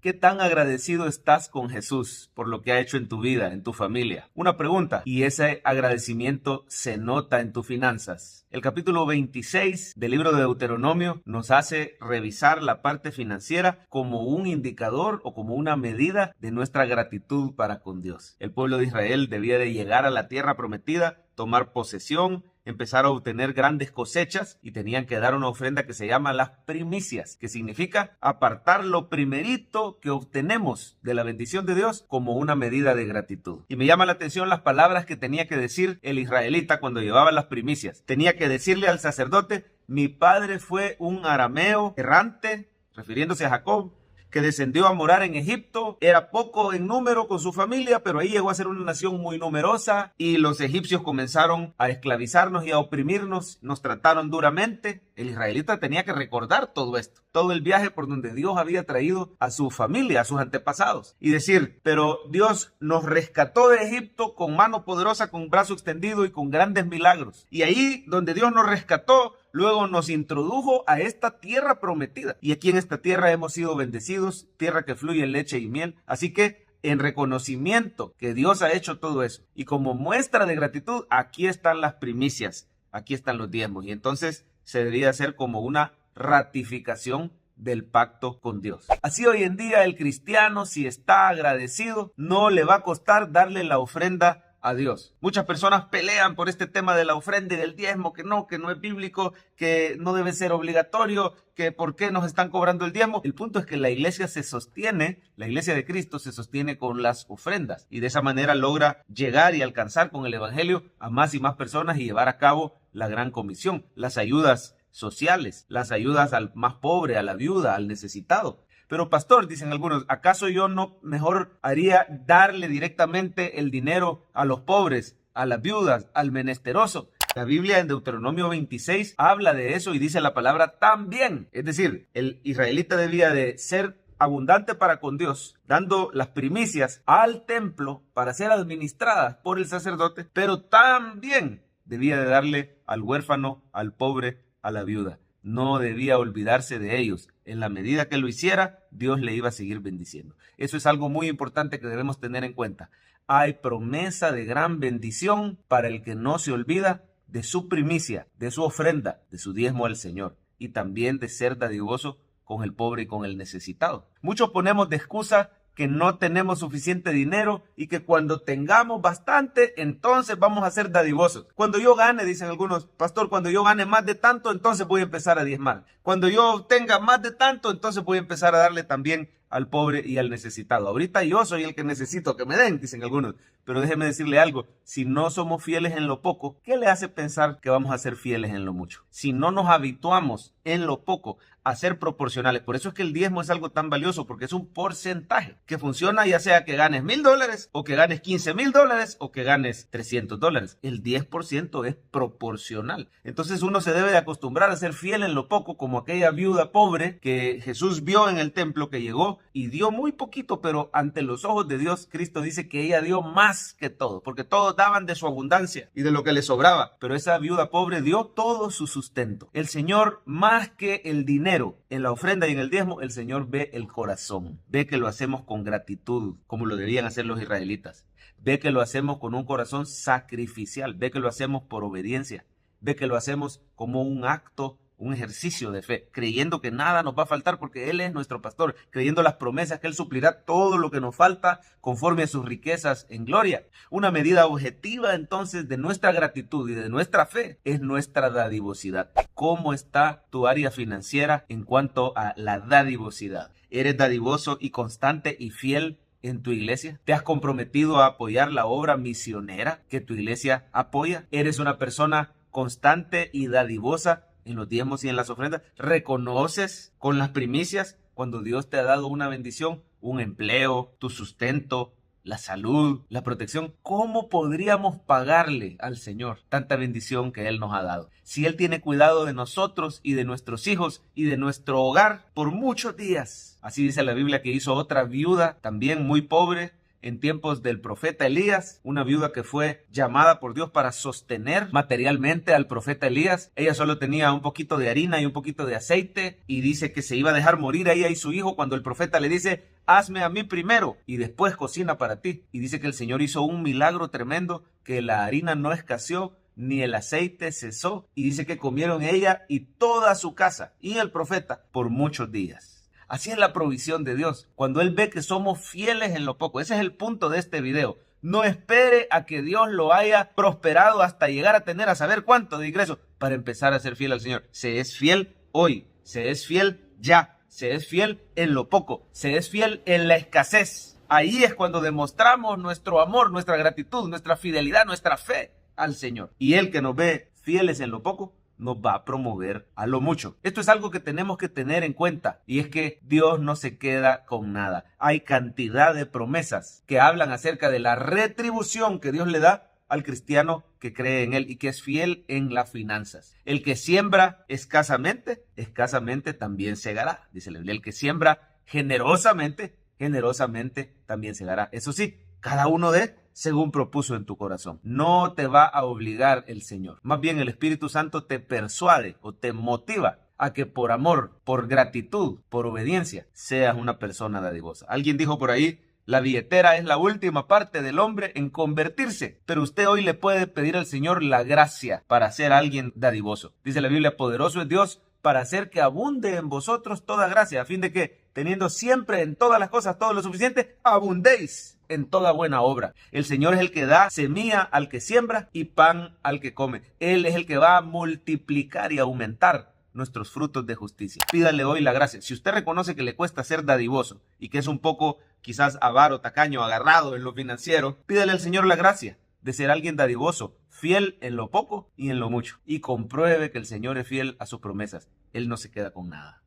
¿Qué tan agradecido estás con Jesús por lo que ha hecho en tu vida, en tu familia? Una pregunta, ¿y ese agradecimiento se nota en tus finanzas? El capítulo 26 del libro de Deuteronomio nos hace revisar la parte financiera como un indicador o como una medida de nuestra gratitud para con Dios. El pueblo de Israel debía de llegar a la tierra prometida, tomar posesión, empezar a obtener grandes cosechas y tenían que dar una ofrenda que se llama las primicias, que significa apartar lo primerito que obtenemos de la bendición de Dios como una medida de gratitud. Y me llama la atención las palabras que tenía que decir el israelita cuando llevaba las primicias. Tenía que decirle al sacerdote: mi padre fue un arameo errante, refiriéndose a Jacob, que descendió a morar en Egipto, era poco en número con su familia, pero ahí llegó a ser una nación muy numerosa y los egipcios comenzaron a esclavizarnos y a oprimirnos, nos trataron duramente. El israelita tenía que recordar todo esto, todo el viaje por donde Dios había traído a su familia, a sus antepasados, y decir: pero Dios nos rescató de Egipto con mano poderosa, con brazo extendido y con grandes milagros. Y ahí donde Dios nos rescató, luego nos introdujo a esta tierra prometida. Y aquí en esta tierra hemos sido bendecidos, tierra que fluye leche y miel. Así que en reconocimiento que Dios ha hecho todo eso y como muestra de gratitud, aquí están las primicias, aquí están los diezmos. Y entonces se debería hacer como una ratificación del pacto con Dios. Así hoy en día el cristiano, si está agradecido, no le va a costar darle la ofrenda a Dios. Muchas personas pelean por este tema de la ofrenda y del diezmo, que no es bíblico, que no debe ser obligatorio, que por qué nos están cobrando el diezmo. El punto es que la iglesia se sostiene, la iglesia de Cristo se sostiene con las ofrendas y de esa manera logra llegar y alcanzar con el evangelio a más y más personas y llevar a cabo la gran comisión, las ayudas sociales, las ayudas al más pobre, a la viuda, al necesitado. Pero pastor, dicen algunos, ¿acaso yo no mejor haría darle directamente el dinero a los pobres, a las viudas, al menesteroso? La Biblia en Deuteronomio 26 habla de eso y dice la palabra también. Es decir, el israelita debía de ser abundante para con Dios, dando las primicias al templo para ser administradas por el sacerdote, pero también debía de darle al huérfano, al pobre, a la viuda. No debía olvidarse de ellos. En la medida que lo hiciera, Dios le iba a seguir bendiciendo. Eso es algo muy importante que debemos tener en cuenta. Hay promesa de gran bendición para el que no se olvida de su primicia, de su ofrenda, de su diezmo al Señor y también de ser dadivoso con el pobre y con el necesitado. Muchos ponemos de excusa que no tenemos suficiente dinero y que cuando tengamos bastante, entonces vamos a ser dadivosos. Cuando yo gane, dicen algunos, pastor, cuando yo gane más de tanto, entonces voy a empezar a diezmar. Cuando yo tenga más de tanto, entonces voy a empezar a darle también al pobre y al necesitado. Ahorita yo soy el que necesito que me den, dicen algunos. Pero déjeme decirle algo, si no somos fieles en lo poco, ¿qué le hace pensar que vamos a ser fieles en lo mucho? Si no nos habituamos en lo poco a ser proporcionales. Por eso es que el diezmo es algo tan valioso, porque es un porcentaje que funciona ya sea que ganes $1,000 o que ganes $15,000 o que ganes $300. El 10% es proporcional. Entonces uno se debe de acostumbrar a ser fiel en lo poco, como aquella viuda pobre que Jesús vio en el templo, que llegó y dio muy poquito, pero ante los ojos de Dios, Cristo dice que ella dio más que todo, porque todos daban de su abundancia y de lo que les sobraba, pero esa viuda pobre dio todo su sustento. El Señor, más que el dinero en la ofrenda y en el diezmo, el Señor ve el corazón, ve que lo hacemos con gratitud, como lo debían hacer los israelitas, ve que lo hacemos con un corazón sacrificial, ve que lo hacemos por obediencia, ve que lo hacemos como un acto, un ejercicio de fe, creyendo que nada nos va a faltar porque Él es nuestro pastor, creyendo las promesas que Él suplirá todo lo que nos falta conforme a sus riquezas en gloria. Una medida objetiva entonces de nuestra gratitud y de nuestra fe es nuestra dadivosidad. ¿Cómo está tu área financiera en cuanto a la dadivosidad? ¿Eres dadivoso y constante y fiel en tu iglesia? ¿Te has comprometido a apoyar la obra misionera que tu iglesia apoya? ¿Eres una persona constante y dadivosa en los diezmos y en las ofrendas? ¿Reconoces con las primicias cuando Dios te ha dado una bendición, un empleo, tu sustento, la salud, la protección? ¿Cómo podríamos pagarle al Señor tanta bendición que Él nos ha dado? Si Él tiene cuidado de nosotros y de nuestros hijos y de nuestro hogar por muchos días. Así dice la Biblia que hizo otra viuda también muy pobre, en tiempos del profeta Elías, una viuda que fue llamada por Dios para sostener materialmente al profeta Elías. Ella solo tenía un poquito de harina y un poquito de aceite y dice que se iba a dejar morir ella y su hijo cuando el profeta le dice: hazme a mí primero y después cocina para ti. Y dice que el Señor hizo un milagro tremendo, que la harina no escaseó ni el aceite cesó, y dice que comieron ella y toda su casa y el profeta por muchos días. Así es la provisión de Dios, cuando Él ve que somos fieles en lo poco. Ese es el punto de este video. No espere a que Dios lo haya prosperado hasta llegar a tener a saber cuánto de ingreso para empezar a ser fiel al Señor. Se es fiel hoy, se es fiel ya, se es fiel en lo poco, se es fiel en la escasez. Ahí es cuando demostramos nuestro amor, nuestra gratitud, nuestra fidelidad, nuestra fe al Señor. Y Él, que nos ve fieles en lo poco, nos va a promover a lo mucho. Esto es algo que tenemos que tener en cuenta, y es que Dios no se queda con nada. Hay cantidad de promesas que hablan acerca de la retribución que Dios le da al cristiano que cree en Él y que es fiel en las finanzas. El que siembra escasamente, escasamente también segará, dice la Biblia. El que siembra generosamente, generosamente también segará. Eso sí, cada uno de según propuso en tu corazón. No te va a obligar el Señor. Más bien el Espíritu Santo te persuade o te motiva a que por amor, por gratitud, por obediencia, seas una persona dadivosa. Alguien dijo por ahí: la billetera es la última parte del hombre en convertirse, pero usted hoy le puede pedir al Señor la gracia para ser alguien dadivoso. Dice la Biblia: poderoso es Dios para hacer que abunde en vosotros toda gracia, a fin de que, teniendo siempre en todas las cosas todo lo suficiente, abundéis en toda buena obra. El Señor es el que da semilla al que siembra y pan al que come. Él es el que va a multiplicar y aumentar nuestros frutos de justicia. Pídale hoy la gracia. Si usted reconoce que le cuesta ser dadivoso y que es un poco quizás avaro, tacaño, agarrado en lo financiero, pídale al Señor la gracia de ser alguien dadivoso, fiel en lo poco y en lo mucho. Y compruebe que el Señor es fiel a sus promesas. Él no se queda con nada.